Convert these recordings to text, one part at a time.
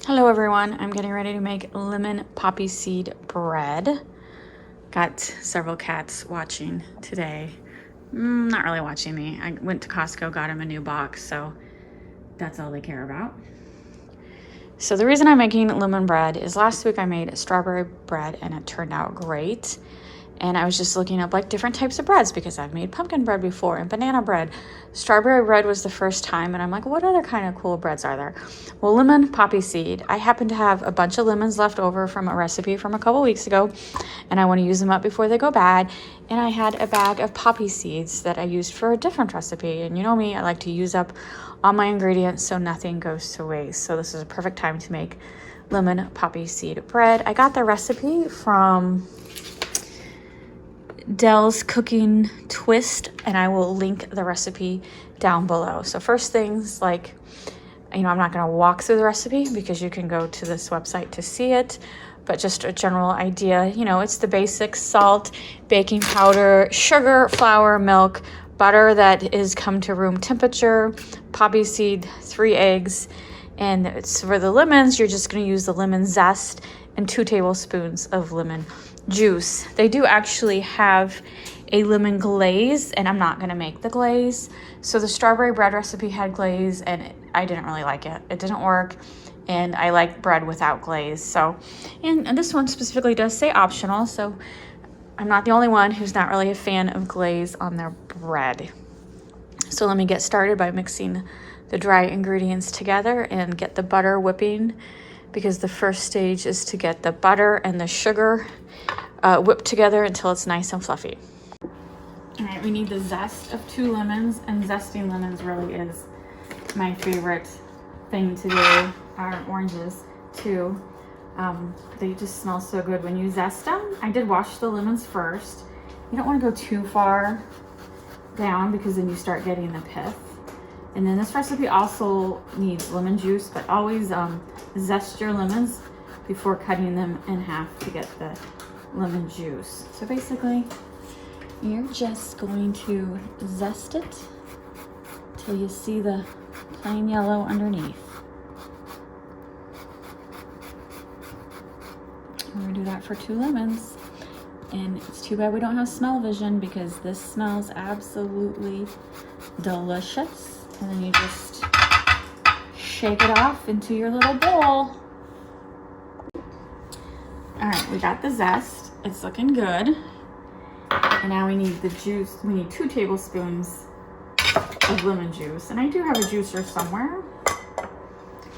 Hello everyone, I'm getting ready to make lemon poppy seed bread. Got several cats watching today. Not really watching me. I went to Costco, got them a new box, so that's all they care about. So the reason I'm making lemon bread is last week I made strawberry bread and it turned out great. And I was just looking up like different types of breads because I've made pumpkin bread before and banana bread. Strawberry bread was the first time, and I'm like, what other kind of cool breads are there? Well, lemon poppy seed. I happen to have a bunch of lemons left over from a recipe from a couple weeks ago, and I want to use them up before they go bad. And I had a bag of poppy seeds that I used for a different recipe. And you know me, I like to use up all my ingredients so nothing goes to waste. So this is a perfect time to make lemon poppy seed bread. I got the recipe from Dell's Cooking Twist, and I will link the recipe down below. So first things, like, I'm not going to walk through the recipe because you can go to this website to see it, but just a general idea. It's the basics: salt, baking powder, sugar, flour, milk, butter that is come to room temperature, poppy seed, 3 eggs, and it's for the lemons, you're just going to use the lemon zest and 2 tablespoons of lemon juice. They do actually have a lemon glaze, and I'm not going to make the glaze. So the strawberry bread recipe had glaze, and I didn't really like it. It didn't work, and I like bread without glaze. So, and this one specifically does say optional, so I'm not the only one who's not really a fan of glaze on their bread. So let me get started by mixing the dry ingredients together and get the butter whipping, because the first stage is to get the butter and the sugar whipped together until it's nice and fluffy. All right, we need the zest of 2 lemons, and zesting lemons really is my favorite thing to do. Our oranges too. They just smell so good when you zest them. I did wash the lemons first. You don't want to go too far down because then you start getting the pith. And then this recipe also needs lemon juice, but always zest your lemons before cutting them in half to get the lemon juice. So basically, you're just going to zest it till you see the plain yellow underneath. We're gonna do that for 2 lemons. And it's too bad we don't have smell vision because this smells absolutely delicious. And then you just shake it off into your little bowl. All right, we got the zest. It's looking good. And now we need the juice. We need 2 tablespoons of lemon juice. And I do have a juicer somewhere,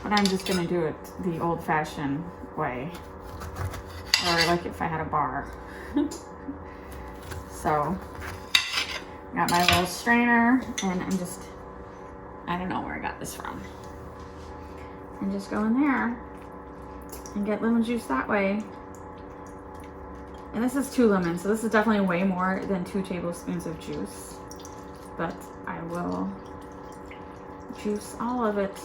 but I'm just gonna do it the old-fashioned way. Or like if I had a bar. So, got my little strainer, and I don't know where I got this from. And just go in there and get lemon juice that way. And this is 2 lemons, so this is definitely way more than 2 tablespoons of juice. But I will juice all of it.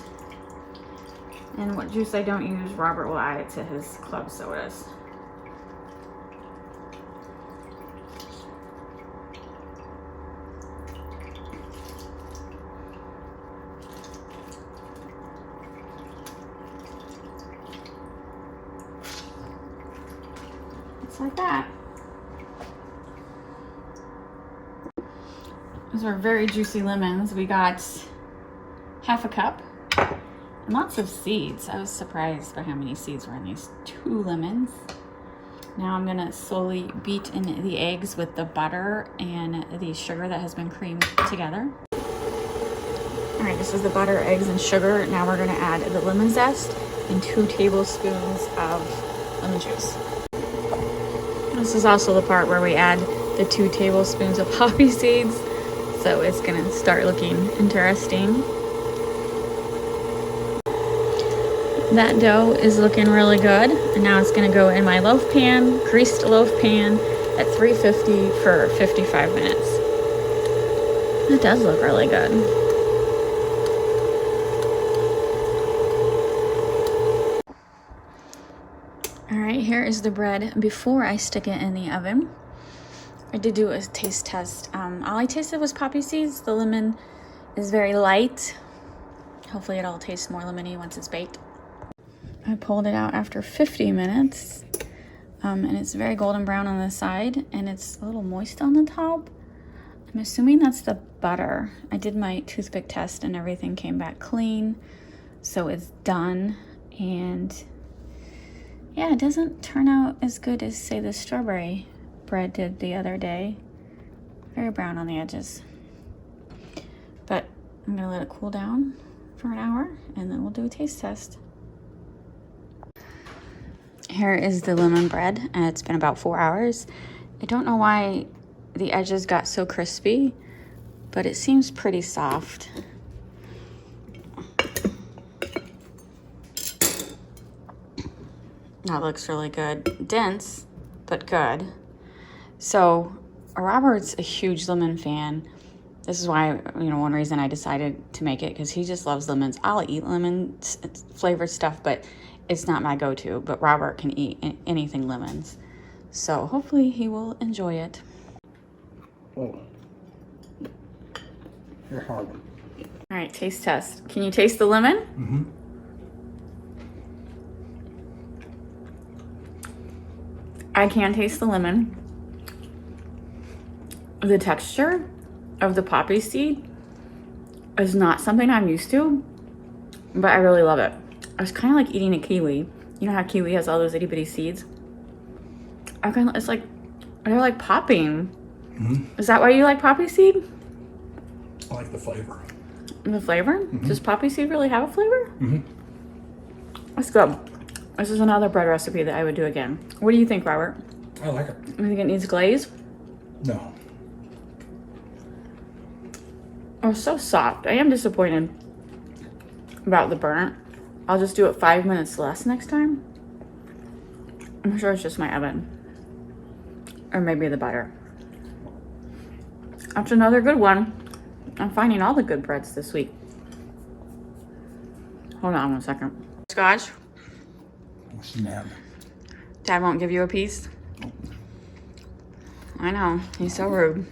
And what juice I don't use, Robert will add it to his club sodas. Like that. Those are very juicy lemons. We got half a cup and lots of seeds. I was surprised by how many seeds were in these 2 lemons. Now I'm gonna slowly beat in the eggs with the butter and the sugar that has been creamed together. All right, this is the butter, eggs, and sugar. Now we're gonna add the lemon zest and 2 tablespoons of lemon juice. This is also the part where we add the 2 tablespoons of poppy seeds, so it's gonna start looking interesting. That dough is looking really good, and now it's gonna go in my loaf pan, greased loaf pan, at 350 for 55 minutes. It does look really good. All right, here is the bread before I stick it in the oven. I did do a taste test. All I tasted was poppy seeds. The lemon is very light. Hopefully it all tastes more lemony once it's baked. I pulled it out after 50 minutes. And it's very golden brown on the side, and it's a little moist on the top. I'm assuming that's the butter. I did my toothpick test and everything came back clean, so it's done. And yeah, it doesn't turn out as good as, say, the strawberry bread did the other day. Very brown on the edges. But I'm gonna let it cool down for an hour, and then we'll do a taste test. Here is the lemon bread, and it's been about 4 hours. I don't know why the edges got so crispy, but it seems pretty soft. That looks really good. Dense, but good. So Robert's a huge lemon fan. This is why, one reason I decided to make it, because he just loves lemons. I'll eat lemon flavored stuff, but it's not my go-to. But Robert can eat anything lemons. So hopefully he will enjoy it. Oh, you're hard. All right, taste test. Can you taste the lemon? Mm-hmm. I can taste the lemon. The texture of the poppy seed is not something I'm used to, but I really love it. It's kind of like eating a kiwi. You know how kiwi has all those itty bitty seeds? It's like, they're like popping. Mm-hmm. Is that why you like poppy seed? I like the flavor. The flavor? Mm-hmm. Does poppy seed really have a flavor? Mm-hmm. Let's go. This is another bread recipe that I would do again. What do you think, Robert? I like it. You think it needs glaze? No. Oh, so soft. I am disappointed about the burnt. I'll just do it 5 minutes less next time. I'm sure it's just my oven. Or maybe the butter. That's another good one. I'm finding all the good breads this week. Hold on 1 second. Scotch? Snap. Dad won't give you a piece? I know. He's so rude.